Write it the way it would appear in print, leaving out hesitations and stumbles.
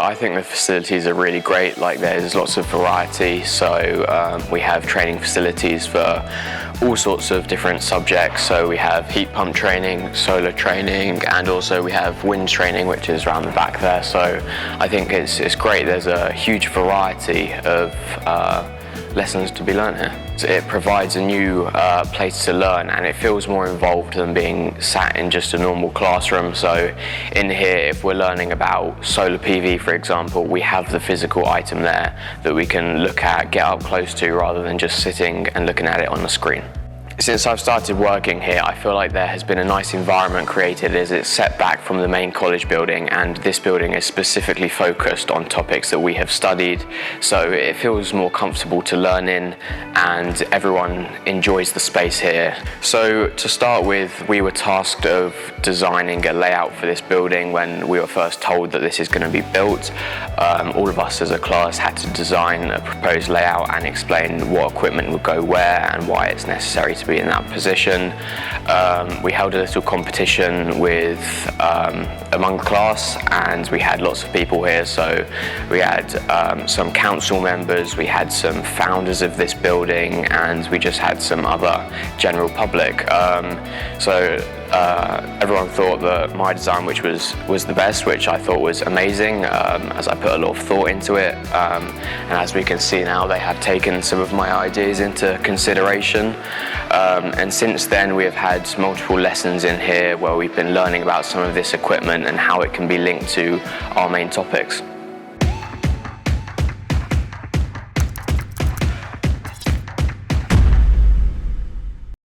I think the facilities are really great. Like, there's lots of variety, so we have training facilities for all sorts of different subjects. So we have heat pump training, solar training, and also we have wind training, which is around the back there. So I think it's great. There's a huge variety of lessons to be learned here. It provides a new place to learn, and it feels more involved than being sat in just a normal classroom. So in here, if we're learning about solar PV, for example, we have the physical item there that we can look at, get up close to, rather than just sitting and looking at it on the screen. Since I've started working here, I feel like there has been a nice environment created as it's set back from the main college building, and this building is specifically focused on topics that we have studied, so it feels more comfortable to learn in and everyone enjoys the space here. So to start with, we were tasked of designing a layout for this building when we were first told that this is going to be built. All of us as a class had to design a proposed layout and explain what equipment would go where and why it's necessary to be in that position. We held a little competition with among the class, and we had lots of people here. So we had some council members, we had some founders of this building, and we just had some other general public. Everyone thought that my design, which was the best, which I thought was amazing, as I put a lot of thought into it. And as we can see now, they have taken some of my ideas into consideration. And since then, we have had multiple lessons in here where we've been learning about some of this equipment and how it can be linked to our main topics.